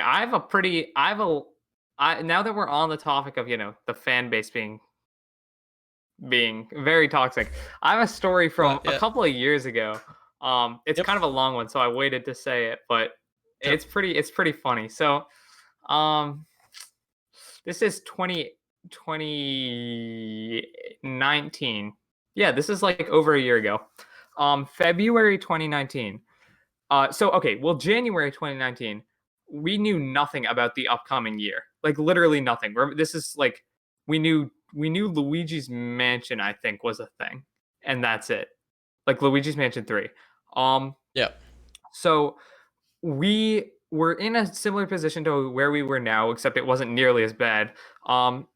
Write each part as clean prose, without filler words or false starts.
I have a pretty I have a I now that we're on the topic of, the fan base being very toxic, I have a story from What? a Yeah. couple of years ago. It's Yep. kind of a long one, so I waited to say it, but Yep. it's pretty funny. So, um, this is 2019. Yeah, this is like over a year ago. February 2019. So okay, well, January 2019, we knew nothing about the upcoming year. Like literally nothing. This is like we knew Luigi's Mansion, I think, was a thing, and that's it. Like Luigi's Mansion 3. Um, Yep. so we were in a similar position to where we were now, except it wasn't nearly as bad. Um,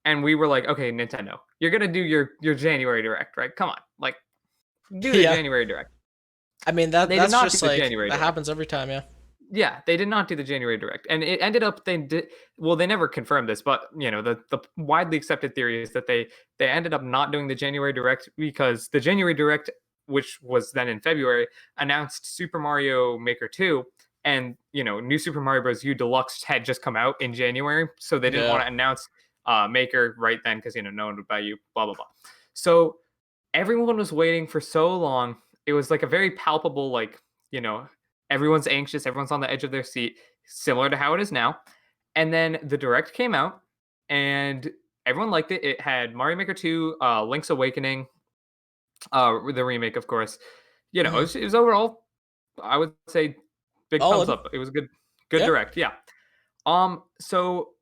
and we were like, okay, Nintendo, you're gonna do your January Direct, right? Come on, like do the Yeah. January Direct. I mean They did that's not do just the like January that Direct. happens every time. Yeah. Yeah, they did not do the January Direct, and it ended up they did. Well, they never confirmed this, but the widely accepted theory is that they ended up not doing the January Direct because the January Direct, which was then in February, announced Super Mario Maker 2, and New Super Mario Bros. U Deluxe had just come out in January, so they didn't Yeah. want to announce Maker right then because no one would buy you, blah blah blah. So everyone was waiting for so long. It was like a very palpable, like, you know, everyone's anxious, everyone's on the edge of their seat, similar to how it is now. And then the direct came out and everyone liked it. It had Mario Maker 2, Link's Awakening, the remake, of course. It Hmm. was overall, I would say, big thumbs Solid. up. It was a good Yeah. direct, yeah. So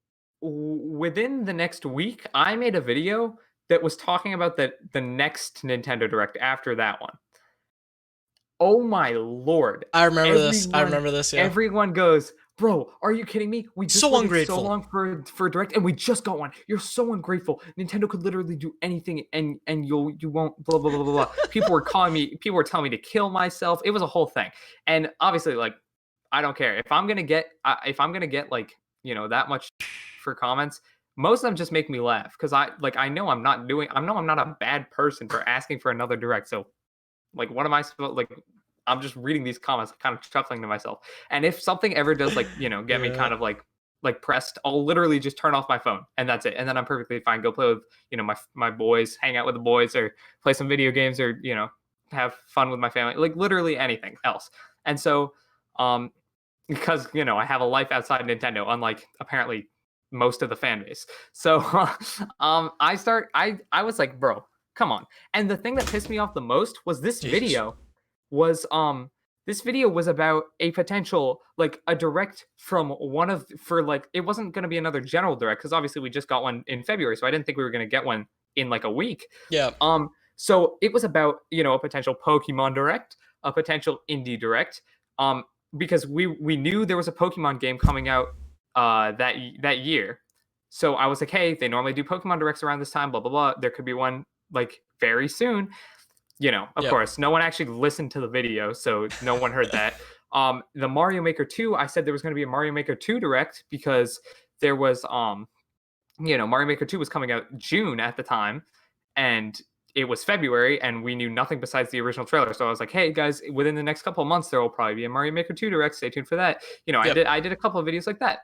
within the next week, I made a video that was talking about the next Nintendo Direct after that one. Oh my lord. I remember this. I Everyone remember this. Yeah. everyone goes, "Bro, are you kidding me? We just So waited so ungrateful. long for a direct and we just got one. You're so ungrateful. Nintendo could literally do anything and you won't blah blah blah blah blah." People were telling me to kill myself. It was a whole thing. And obviously like I don't care. If I'm going to get like, that much for comments, most of them just make me laugh cuz I know I'm not a bad person for asking for another direct. So like, what am I supposed like? I'm just reading these comments, kind of chuckling to myself. And if something ever does like, get me Yeah. kind of like pressed, I'll literally just turn off my phone and that's it. And then I'm perfectly fine. Go play with, my boys, hang out with the boys or play some video games or, have fun with my family. Like literally anything else. And so um because, I have a life outside Nintendo, unlike apparently most of the fan base. So I was like, bro, come on. And the thing that pissed me off the most was Jesus. this video was about a potential like a direct from one of for like it wasn't going to be another general direct because obviously we just got one in February, so I didn't think we were going to get one in like a week. Yeah. So it was about a potential Pokemon direct, a potential indie direct, um because we knew there was a Pokemon game coming out that year. So I was like, hey, they normally do Pokemon directs around this time, blah blah blah. There could be one like very soon. Of Yep. course, no one actually listened to the video, so no one heard that. The Mario Maker 2, I said there was going to be a Mario Maker 2 direct because there was Mario Maker 2 was coming out June at the time and it was February and we knew nothing besides the original trailer. So I was like, hey guys, within the next couple of months there will probably be a Mario Maker 2 direct. Stay tuned for that. Yep. I did a couple of videos like that.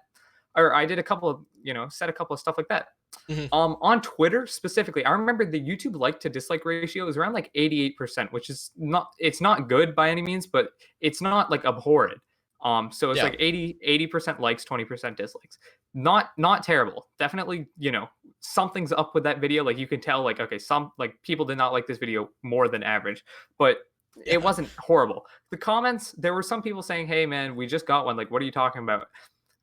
Or I did a couple of, said a couple of stuff like that. Hmm. On Twitter specifically, I remember the YouTube like to dislike ratio is around like 88%, which is it's not good by any means, but it's not like abhorrent. So it's Yeah. like 80% likes, 20% dislikes. Not terrible. Definitely, something's up with that video. Like you can tell, like, okay, some like people did not like this video more than average, but it Yeah. wasn't horrible. The comments, there were some people saying, hey man, we just got one. Like, what are you talking about?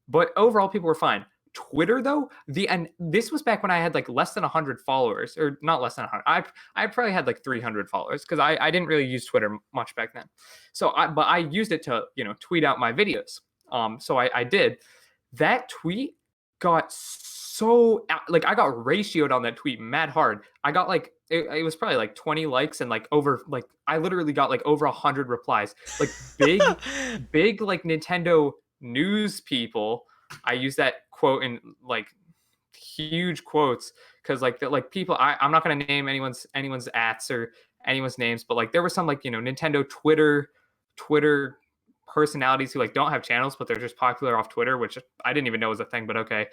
But overall, people were fine. Twitter though, and this was back when I had like less than 100 followers, or not less than 100. I probably had like 300 followers because I didn't really use Twitter much back then. But I used it to tweet out my videos. So I did. That tweet got so like I got ratioed on that tweet mad hard. I got like it was probably like 20 likes and like over like I literally got like over 100 replies. Like big like Nintendo news people. I use that quote in like huge quotes because like people I'm not going to name anyone's ats or anyone's names, but like there were some like Nintendo Twitter personalities who like don't have channels, but they're just popular off Twitter, which I didn't even know was a thing, but okay.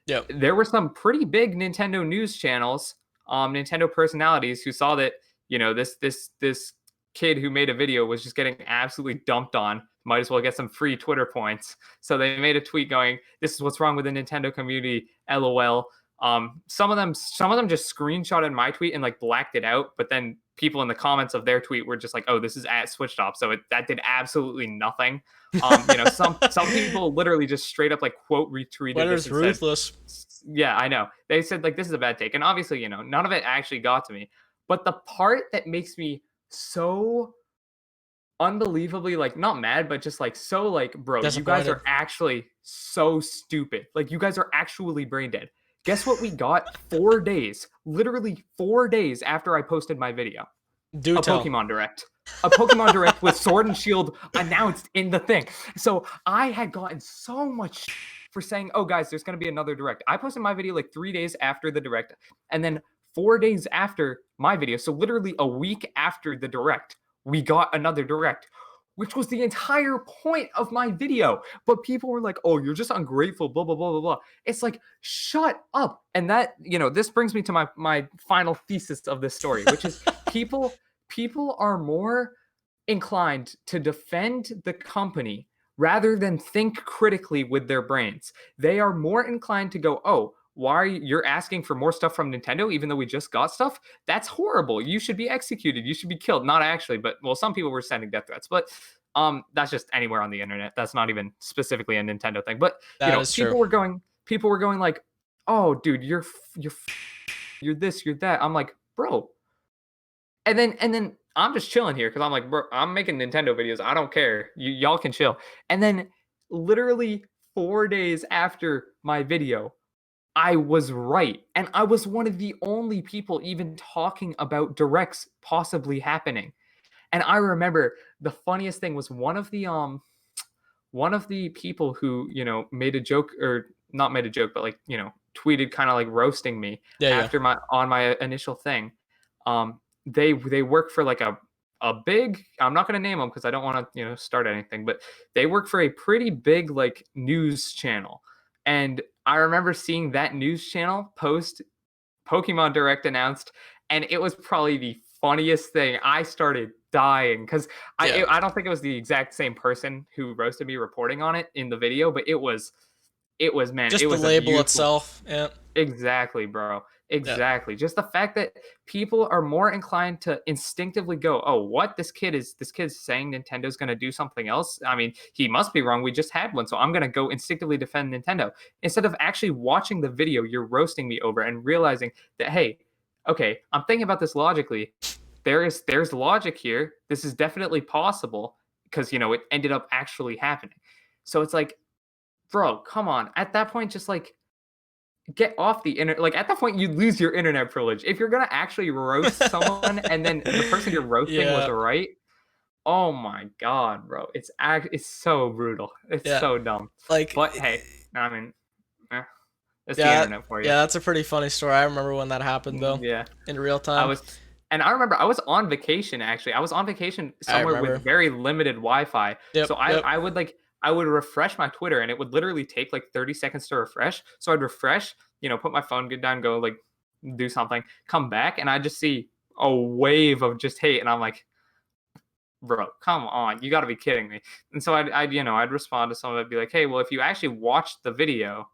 Yep. There were some pretty big Nintendo news channels, Nintendo personalities who saw that, this kid who made a video was just getting absolutely dumped on. Might as well get some free Twitter points. So they made a tweet going, "This is what's wrong with the Nintendo community, LOL." Some of them just screenshotted my tweet and like blacked it out, but then people in the comments of their tweet were just like, "Oh, this is at Switchtop," so that did absolutely nothing. Some people literally just straight up like quote retweeted. Twitter's ruthless. Yeah, I know. They said like this is a bad take, and obviously, none of it actually got to me. But the part that makes me so unbelievably like not mad, but just like so like, bro, you guys are actually so stupid. Like you guys are actually brain dead. Guess what we got 4 days, literally 4 days after I posted my video? Pokemon Direct. A Pokemon Direct with Sword and Shield announced in the thing. So I had gotten so much for saying, "Oh guys, there's going to be another Direct." I posted my video like 3 days after the Direct, and then 4 days after my video, so literally a week after the Direct, we got another Direct, which was the entire point of my video. But people were like, "Oh, you're just ungrateful, blah, blah, blah, blah, blah." It's like, shut up. And that, this brings me to my final thesis of this story, which is people are more inclined to defend the company rather than think critically with their brains. They are more inclined to go, "Oh, why are you're asking for more stuff from Nintendo even though we just got stuff? That's horrible. You should be executed. You should be killed." Not actually, but well, some people were sending death threats, but that's just anywhere on the internet. That's not even specifically a Nintendo thing. But people were going like, "Oh, dude, you're this, you're that." I'm like, "Bro." And then I'm just chilling here because I'm like, "Bro, I'm making Nintendo videos. I don't care. Y'all can chill." And then literally 4 days after my video, I was right. And I was one of the only people even talking about directs possibly happening. And I remember the funniest thing was one of the people who, made a joke, or not made a joke, but like, tweeted kind of like roasting me after my initial thing. They work for like a big, I'm not going to name them because I don't want to, start anything, but they work for a pretty big like news channel. And I remember seeing that news channel post Pokemon Direct announced, and it was probably the funniest thing. I started dying because I don't think it was the exact same person who roasted me reporting on it in the video, but it was man, just it was the label itself. Yeah, exactly, bro. Exactly. Yeah. Just the fact that people are more inclined to instinctively go, "Oh, what? This kid's saying Nintendo's going to do something else. I mean, he must be wrong. We just had one, so I'm going to go instinctively defend Nintendo." Instead of actually watching the video you're roasting me over and realizing that, hey, okay, I'm thinking about this logically. There's logic here. This is definitely possible because, it ended up actually happening. So it's like, bro, come on. At that point, just like, get off the internet. Like at that point, you lose your internet privilege. If you're gonna actually roast someone and then the person you're roasting was right, oh my god, bro, it's so brutal. It's so dumb. Like, but hey, I mean, it's the internet for you. Yeah, that's a pretty funny story. I remember when that happened though. Yeah, in real time. I remember I was on vacation actually. I was on vacation somewhere with very limited Wi-Fi. So I would refresh my Twitter and it would literally take like 30 seconds to refresh. So I'd refresh, put my phone down, go like do something, come back, and I just see a wave of just hate. And I'm like, bro, come on, you got to be kidding me. And so I'd respond to someone, I'd be like, "Hey, well, if you actually watched the video,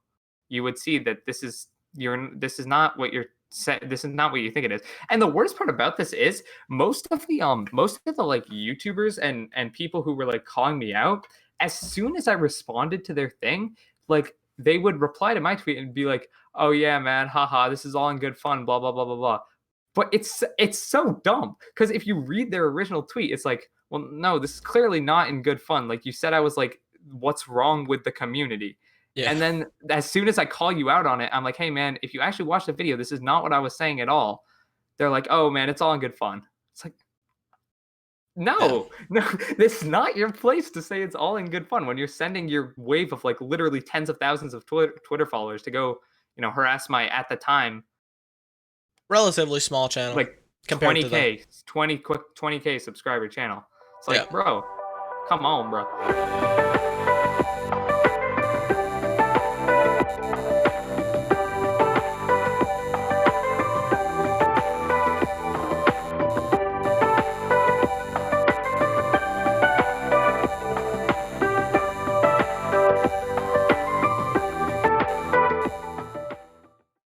you would see that this is not what you're saying. This is not what you think it is." And the worst part about this is most of the like YouTubers and people who were like calling me out, as soon as I responded to their thing, like they would reply to my tweet and be like, "Oh yeah, man, haha, this is all in good fun, blah, blah, blah, blah, blah." But it's so dumb because if you read their original tweet, it's like, well, no, this is clearly not in good fun. Like you said, I was like, what's wrong with the community? Yeah. And then as soon as I call you out on it, I'm like, "Hey man, if you actually watch the video, this is not what I was saying at all." They're like, "Oh man, it's all in good fun." It's like, no, this is not your place to say it's all in good fun when you're sending your wave of like literally tens of thousands of Twitter followers to go, harass my, at the time, relatively small channel, like 20K subscriber channel. It's like, bro, Come on, bro.